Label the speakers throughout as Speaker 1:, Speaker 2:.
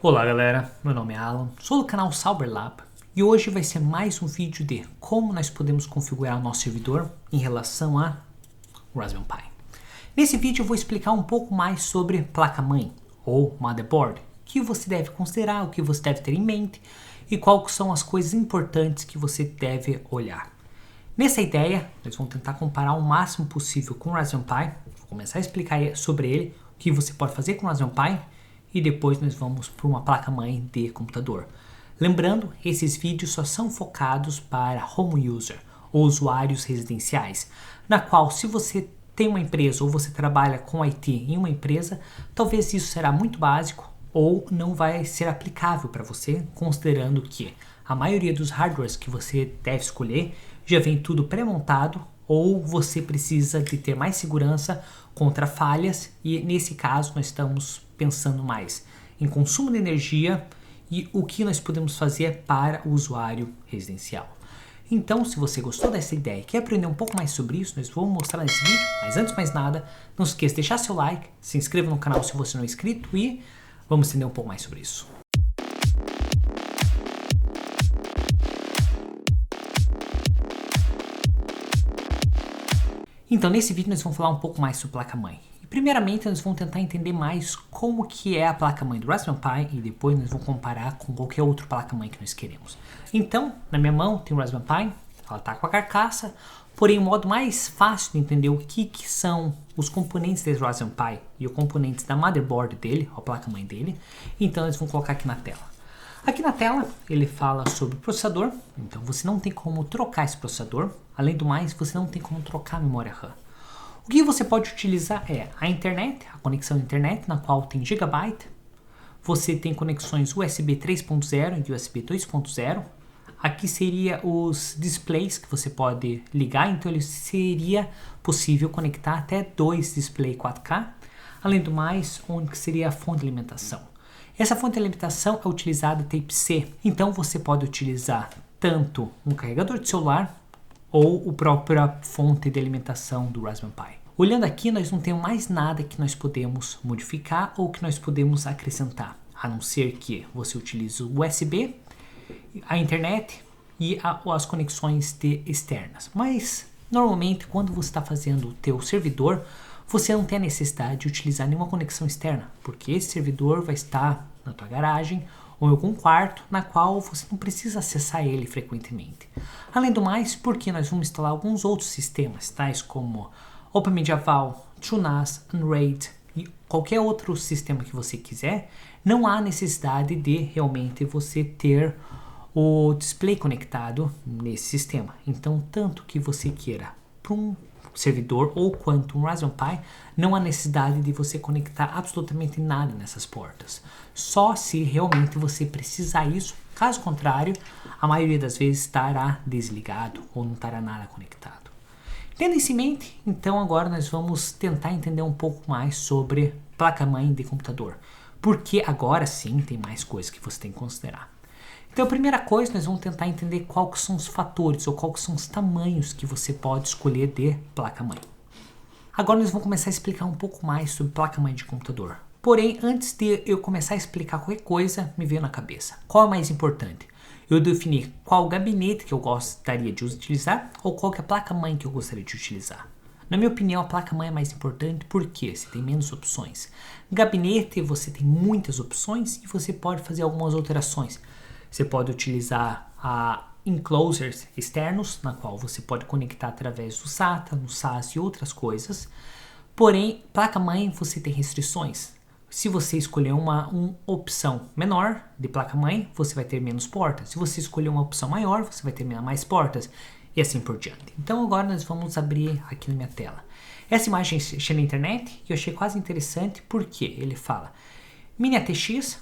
Speaker 1: Olá galera, meu nome é Alan, sou do canal Cyberlab e hoje vai ser mais um vídeo de como nós podemos configurar o nosso servidor em relação a Raspberry Pi. Nesse vídeo eu vou explicar um pouco mais sobre placa-mãe ou motherboard, o que você deve considerar, o que você deve ter em mente e quais são as coisas importantes que você deve olhar. Nessa ideia, nós vamos tentar comparar o máximo possível com o Raspberry Pi, vou começar a explicar sobre ele, o que você pode fazer com o Raspberry Pi, e depois nós vamos para uma placa-mãe de computador. Lembrando, esses vídeos só são focados para home user, ou usuários residenciais, na qual se você tem uma empresa ou você trabalha com IT em uma empresa, talvez isso será muito básico ou não vai ser aplicável para você, considerando que a maioria dos hardwares que você deve escolher já vem tudo pré-montado ou você precisa de ter mais segurança contra falhas e nesse caso nós estamos pensando mais em consumo de energia e o que nós podemos fazer para o usuário residencial. Então, se você gostou dessa ideia e quer aprender um pouco mais sobre isso, nós vamos mostrar nesse vídeo, mas antes de mais nada, não se esqueça de deixar seu like, se inscreva no canal se você não é inscrito e vamos entender um pouco mais sobre isso. Então, nesse vídeo nós vamos falar um pouco mais sobre placa-mãe. Primeiramente, nós vamos tentar entender mais como que é a placa-mãe do Raspberry Pi e depois nós vamos comparar com qualquer outra placa-mãe que nós queremos. Então, na minha mão tem o Raspberry Pi, ela está com a carcaça, porém o modo mais fácil de entender o que são os componentes desse Raspberry Pi e os componentes da motherboard dele, a placa-mãe dele, então nós vamos colocar aqui na tela. Aqui na tela ele fala sobre o processador, então você não tem como trocar esse processador, além do mais você não tem como trocar a memória RAM. O que você pode utilizar é a internet, a conexão à internet, na qual tem gigabyte. Você tem conexões USB 3.0 e USB 2.0. Aqui seria os displays que você pode ligar, então ele seria possível conectar até 2 displays 4K. Além do mais, onde seria a fonte de alimentação. Essa fonte de alimentação é utilizada Type-C, então você pode utilizar tanto um carregador de celular ou a própria fonte de alimentação do Raspberry Pi. Olhando aqui, nós não temos mais nada que nós podemos modificar ou que nós podemos acrescentar, a não ser que você utilize o USB, a internet e as conexões externas. Mas, normalmente, quando você está fazendo o teu servidor, você não tem a necessidade de utilizar nenhuma conexão externa, porque esse servidor vai estar na tua garagem ou em algum quarto na qual você não precisa acessar ele frequentemente. Além do mais, porque nós vamos instalar alguns outros sistemas, tais como OpenMediaVault, TrueNAS, Unraid e qualquer outro sistema que você quiser, não há necessidade de realmente você ter o display conectado nesse sistema. Então, tanto que você queira para um servidor ou quanto um Raspberry Pi, não há necessidade de você conectar absolutamente nada nessas portas. Só se realmente você precisar isso, caso contrário, a maioria das vezes estará desligado ou não estará nada conectado. Tendo isso em mente, então agora nós vamos tentar entender um pouco mais sobre placa-mãe de computador, porque agora sim tem mais coisas que você tem que considerar. Então, a primeira coisa, nós vamos tentar entender quais são os fatores ou quais são os tamanhos que você pode escolher de placa-mãe. Agora nós vamos começar a explicar um pouco mais sobre placa-mãe de computador. Porém, antes de eu começar a explicar qualquer coisa, me veio na cabeça. Qual é o mais importante? Eu definir qual gabinete que eu gostaria de utilizar ou qual que é a placa-mãe que eu gostaria de utilizar. Na minha opinião, a placa-mãe é mais importante porque você tem menos opções. Gabinete, você tem muitas opções e você pode fazer algumas alterações. Você pode utilizar enclosures externos, na qual você pode conectar através do SATA, no SAS e outras coisas. Porém, placa-mãe você tem restrições. Se você escolher uma opção menor de placa-mãe, você vai ter menos portas. Se você escolher uma opção maior, você vai ter mais portas e assim por diante. Então agora nós vamos abrir aqui na minha tela. Essa imagem achei na internet e eu achei quase interessante porque ele fala Mini ATX,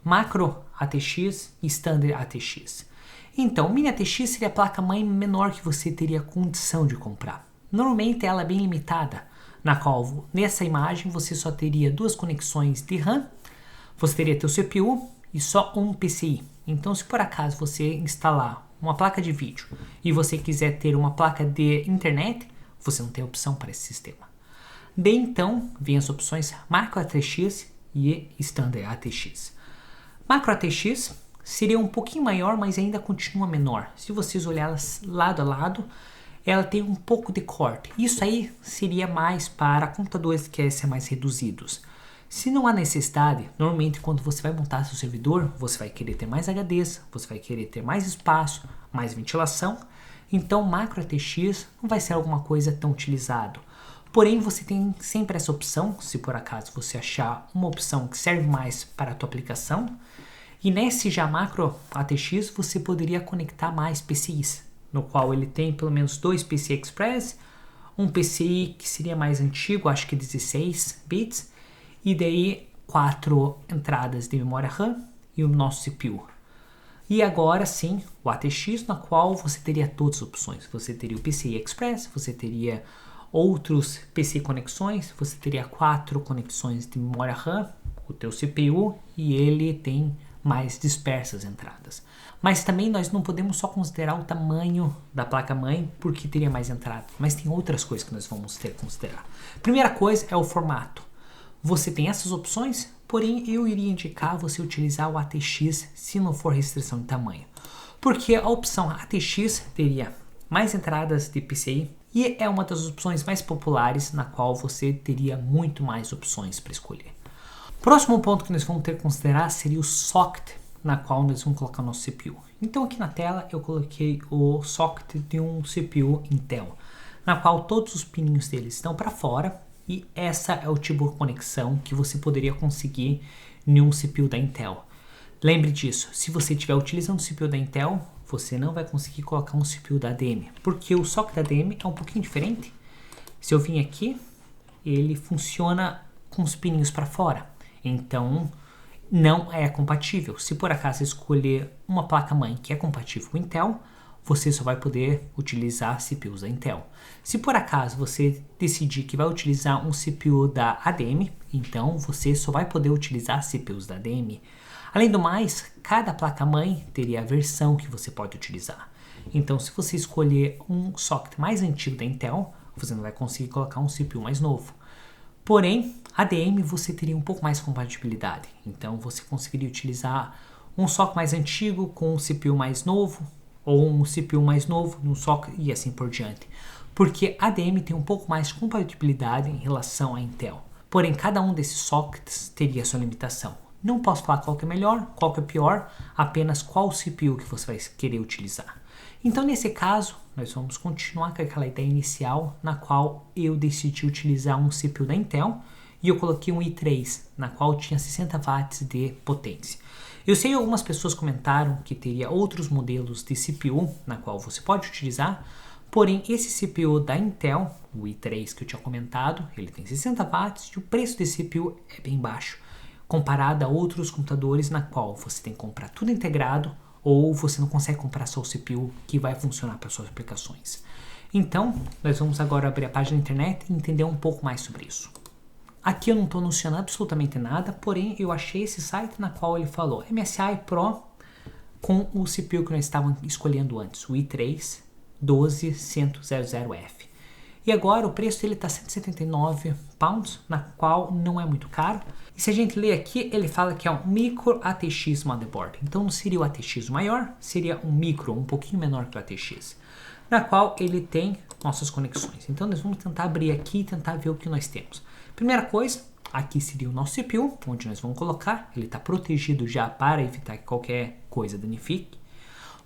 Speaker 1: Macro ATX e Standard ATX. Então, Mini ATX seria a placa-mãe menor que você teria condição de comprar. Normalmente ela é bem limitada, na qual nessa imagem você só teria 2 conexões de RAM, você teria teu CPU e só um PCI. Então, se por acaso você instalar uma placa de vídeo e você quiser ter uma placa de internet, você não tem opção para esse sistema. Daí então, vem as opções Macro ATX e Standard ATX. Macro ATX seria um pouquinho maior, mas ainda continua menor. Se vocês olharem lado a lado, ela tem um pouco de corte. Isso aí seria mais para computadores que querem ser mais reduzidos. Se não há necessidade, normalmente quando você vai montar seu servidor, você vai querer ter mais HDs, você vai querer ter mais espaço, mais ventilação. Então, macro ATX não vai ser alguma coisa tão utilizado. Porém, você tem sempre essa opção, se por acaso você achar uma opção que serve mais para a tua aplicação. E nesse já macro ATX, você poderia conectar mais PCIs, no qual ele tem pelo menos 2 PCI Express, um PCI que seria mais antigo, acho que 16 bits, e daí 4 entradas de memória RAM e o nosso CPU. E agora sim, o ATX, na qual você teria todas as opções. Você teria o PCI Express, você teria outros PCI conexões, você teria 4 conexões de memória RAM, o teu CPU, e ele tem mais dispersas entradas. Mas também nós não podemos só considerar o tamanho da placa-mãe porque teria mais entradas, mas tem outras coisas que nós vamos ter que considerar. Primeira coisa é o formato. Você tem essas opções, porém eu iria indicar você utilizar o ATX se não for restrição de tamanho. Porque a opção ATX teria mais entradas de PCI e é uma das opções mais populares na qual você teria muito mais opções para escolher. Próximo ponto que nós vamos ter que considerar seria o socket na qual nós vamos colocar o nosso CPU. Então aqui na tela eu coloquei o socket de um CPU Intel, na qual todos os pininhos deles estão para fora. E essa é o tipo de conexão que você poderia conseguir em um CPU da Intel. Lembre disso, se você estiver utilizando o CPU da Intel, você não vai conseguir colocar um CPU da ADM, porque o socket da ADM é um pouquinho diferente. Se eu vim aqui, ele funciona com os pininhos para fora, então não é compatível. Se por acaso escolher uma placa-mãe que é compatível com Intel, você só vai poder utilizar CPUs da Intel. Se por acaso você decidir que vai utilizar um CPU da ADM, então você só vai poder utilizar CPUs da ADM. Além do mais, cada placa-mãe teria a versão que você pode utilizar. Então, se você escolher um socket mais antigo da Intel, você não vai conseguir colocar um CPU mais novo. Porém, ADM você teria um pouco mais compatibilidade. Então, você conseguiria utilizar um socket mais antigo com um CPU mais novo, ou um CPU mais novo, um socket e assim por diante. Porque a ADM tem um pouco mais de compatibilidade em relação à Intel. Porém, cada um desses sockets teria sua limitação. Não posso falar qual que é melhor, qual que é pior, apenas qual CPU que você vai querer utilizar. Então, nesse caso, nós vamos continuar com aquela ideia inicial na qual eu decidi utilizar um CPU da Intel e eu coloquei um i3, na qual tinha 60 watts de potência. Eu sei que algumas pessoas comentaram que teria outros modelos de CPU na qual você pode utilizar, porém esse CPU da Intel, o i3 que eu tinha comentado, ele tem 60 watts e o preço desse CPU é bem baixo, comparado a outros computadores na qual você tem que comprar tudo integrado ou você não consegue comprar só o CPU que vai funcionar para suas aplicações. Então, nós vamos agora abrir a página da internet e entender um pouco mais sobre isso. Aqui eu não estou anunciando absolutamente nada, porém eu achei esse site na qual ele falou MSI Pro com o CPU que nós estávamos escolhendo antes, o i3 12100F. E agora o preço dele está 179 pounds, na qual não é muito caro. E se a gente ler aqui, ele fala que é um micro ATX motherboard. Então não seria o ATX maior, seria um micro, um pouquinho menor que o ATX, na qual ele tem nossas conexões. Então nós vamos tentar abrir aqui e tentar ver o que nós temos. Primeira coisa, aqui seria o nosso CPU, onde nós vamos colocar. Ele está protegido já para evitar que qualquer coisa danifique.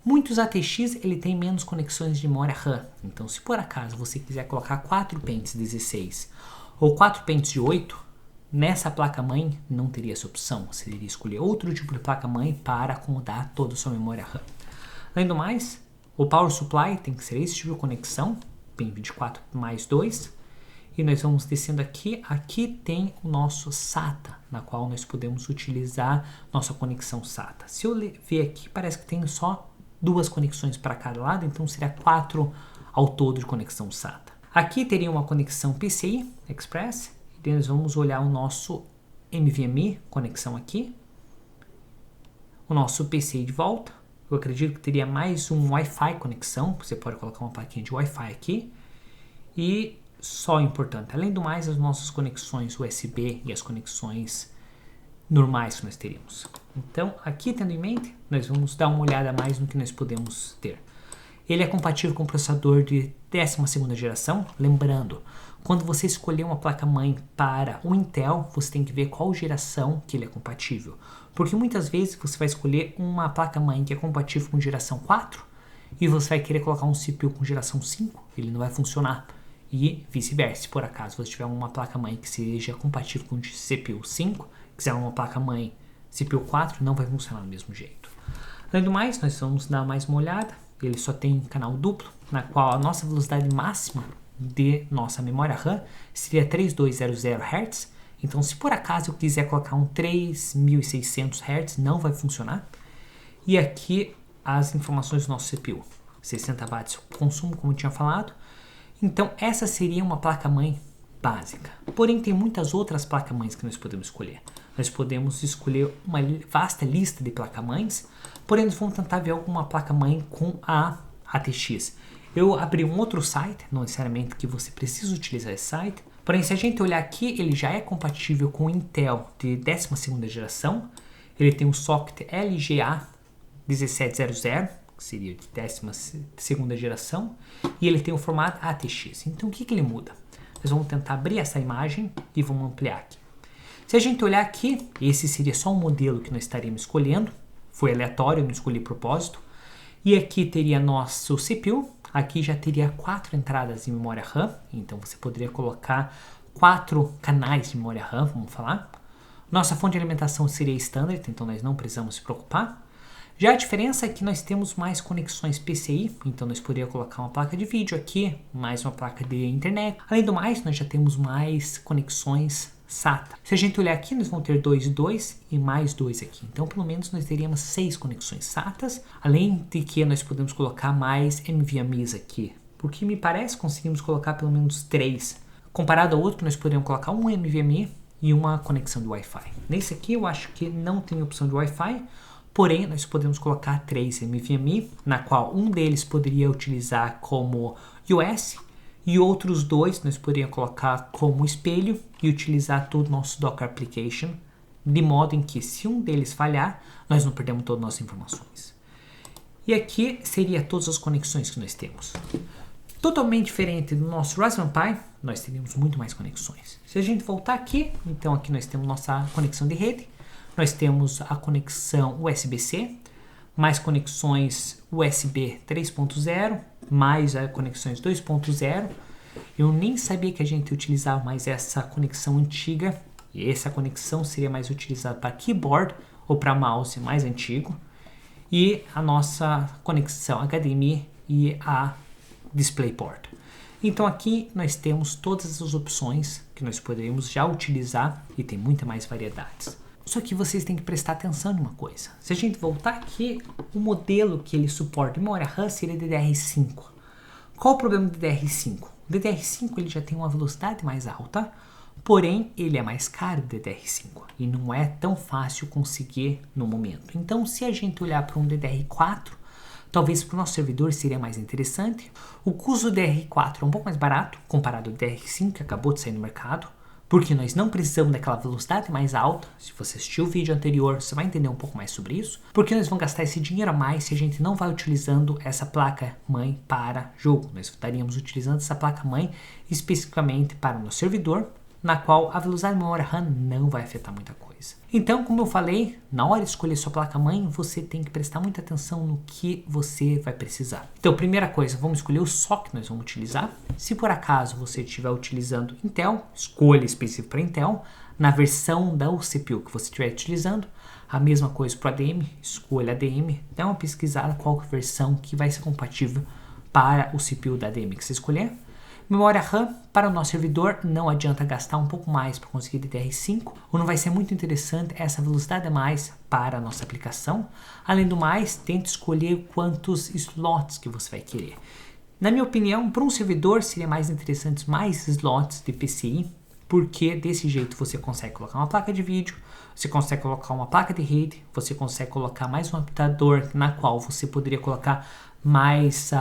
Speaker 1: Muitos ATX ele tem menos conexões de memória RAM. Então, se por acaso você quiser colocar 4 pentes 16 ou 4 pentes de 8, nessa placa-mãe não teria essa opção. Você iria escolher outro tipo de placa-mãe para acomodar toda a sua memória RAM. Além do mais, o Power Supply tem que ser esse tipo de conexão, pin 24 mais 2. E nós vamos descendo aqui. Aqui tem o nosso SATA, na qual nós podemos utilizar nossa conexão SATA. Se eu ver aqui, parece que tem só 2 conexões para cada lado, então seria 4 ao todo de conexão SATA. Aqui teria uma conexão PCI Express, e nós vamos olhar o nosso NVMe, conexão aqui, o nosso PCI de volta. Eu acredito que teria mais um Wi-Fi conexão, você pode colocar uma plaquinha de Wi-Fi aqui, e só importante, além do mais, as nossas conexões USB e as conexões normais que nós teríamos. Então, aqui tendo em mente, nós vamos dar uma olhada mais no que nós podemos ter. Ele é compatível com o processador de 12ª geração. Lembrando, quando você escolher uma placa-mãe para o Intel, você tem que ver qual geração que ele é compatível. Porque muitas vezes você vai escolher uma placa-mãe que é compatível com geração 4 e você vai querer colocar um CPU com geração 5, ele não vai funcionar. E vice-versa, se por acaso você tiver uma placa-mãe que seja compatível com CPU 5, quiser uma placa-mãe CPU 4, não vai funcionar do mesmo jeito. Além do mais, nós vamos dar mais uma olhada. Ele só tem canal duplo, na qual a nossa velocidade máxima de nossa memória RAM seria 3200 Hz. Então, se por acaso eu quiser colocar um 3600 Hz, não vai funcionar. E aqui as informações do nosso CPU. 60 watts consumo, como eu tinha falado. Então, essa seria uma placa-mãe básica. Porém, tem muitas outras placas-mães que nós podemos escolher. Nós podemos escolher uma vasta lista de placas-mães, porém, nós vamos tentar ver alguma placa-mãe com a ATX. Eu abri um outro site, não necessariamente que você precisa utilizar esse site, porém, se a gente olhar aqui, ele já é compatível com o Intel de 12ª geração. Ele tem um socket LGA 1700, que seria de 12ª geração, e ele tem o formato ATX. Então, o que ele muda? Nós vamos tentar abrir essa imagem e vamos ampliar aqui. Se a gente olhar aqui, esse seria só um modelo que nós estaríamos escolhendo. Foi aleatório, eu não escolhi propósito. E aqui teria nosso CPU. Aqui já teria 4 entradas em memória RAM. Então você poderia colocar 4 canais de memória RAM, vamos falar. Nossa fonte de alimentação seria standard, então nós não precisamos se preocupar. Já a diferença é que nós temos mais conexões PCI, então nós poderíamos colocar uma placa de vídeo aqui, mais uma placa de internet. Além do mais, nós já temos mais conexões SATA. Se a gente olhar aqui, nós vamos ter 2 e 2 e mais 2 aqui. Então, pelo menos, nós teríamos 6 conexões SATAs, além de que nós podemos colocar mais NVMEs aqui. Porque me parece conseguimos colocar pelo menos 3. Comparado ao outro, nós poderíamos colocar um NVMe e uma conexão de Wi-Fi. Nesse aqui, eu acho que não tem opção de Wi-Fi, porém, nós podemos colocar 3 NVMe, na qual um deles poderia utilizar como US, e outros 2 nós poderíamos colocar como espelho e utilizar todo o nosso Docker Application, de modo em que se um deles falhar, nós não perdemos todas as nossas informações. E aqui seria todas as conexões que nós temos. Totalmente diferente do nosso Raspberry Pi, nós teríamos muito mais conexões. Se a gente voltar aqui, então aqui nós temos nossa conexão de rede, nós temos a conexão USB-C, mais conexões USB 3.0, mais as conexões 2.0. Eu nem sabia que a gente utilizava mais essa conexão antiga. E essa conexão seria mais utilizada para keyboard ou para mouse mais antigo. E a nossa conexão HDMI e a DisplayPort. Então aqui nós temos todas as opções que nós poderíamos já utilizar e tem muita mais variedades. Só que vocês têm que prestar atenção em uma coisa. Se a gente voltar aqui, o modelo que ele suporta em memória RAM seria DDR5. Qual o problema do DDR5? O DDR5 ele já tem uma velocidade mais alta, porém ele é mais caro do DDR5 e não é tão fácil conseguir no momento. Então, se a gente olhar para um DDR4, talvez para o nosso servidor seria mais interessante. O custo do DDR4 é um pouco mais barato comparado ao DDR5 que acabou de sair no mercado, porque nós não precisamos daquela velocidade mais alta. Se você assistiu o vídeo anterior, você vai entender um pouco mais sobre isso. Porque nós vamos gastar esse dinheiro a mais se a gente não vai utilizando essa placa-mãe para jogo. Nós estaríamos utilizando essa placa-mãe especificamente para o nosso servidor, na qual a velocidade de memória RAM não vai afetar muita coisa. Então, como eu falei, na hora de escolher sua placa-mãe, você tem que prestar muita atenção no que você vai precisar. Então, primeira coisa, vamos escolher o socket que nós vamos utilizar. Se por acaso você estiver utilizando Intel, escolha específica para Intel. Na versão da CPU que você estiver utilizando, a mesma coisa para o ADM, escolha ADM, dá uma pesquisada qual versão que vai ser compatível para o CPU da ADM que você escolher. Memória RAM, para o nosso servidor, não adianta gastar um pouco mais para conseguir DDR5, ou não vai ser muito interessante essa velocidade a mais para a nossa aplicação. Além do mais, tente escolher quantos slots que você vai querer. Na minha opinião, para um servidor seria mais interessante mais slots de PCI, porque desse jeito você consegue colocar uma placa de vídeo, você consegue colocar uma placa de rede, você consegue colocar mais um adaptador na qual você poderia colocar mais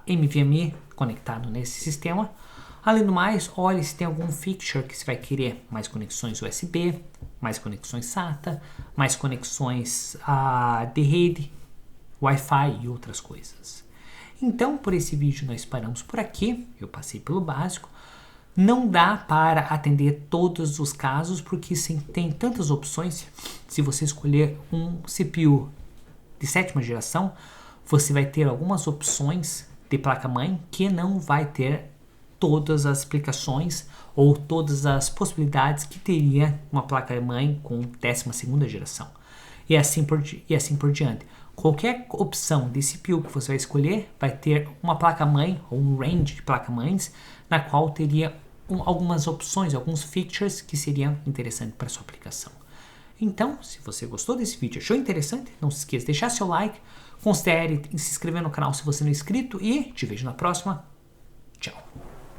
Speaker 1: NVMe conectado nesse sistema. Além do mais, olhe se tem algum feature que você vai querer mais conexões USB, mais conexões SATA, mais conexões de rede, Wi-Fi e outras coisas. Então, por esse vídeo nós paramos por aqui. Eu passei pelo básico. Não dá para atender todos os casos, porque tem tantas opções. Se você escolher um CPU de 7ª geração, você vai ter algumas opções de placa-mãe que não vai ter todas as explicações ou todas as possibilidades que teria uma placa-mãe com 12ª geração. E assim por diante. Qualquer opção de CPU que você vai escolher vai ter uma placa-mãe ou um range de placa-mães na qual teria algumas opções, alguns features que seriam interessantes para sua aplicação. Então, se você gostou desse vídeo, achou interessante, não se esqueça de deixar seu like, considere se inscrever no canal se você não é inscrito e te vejo na próxima. Tchau!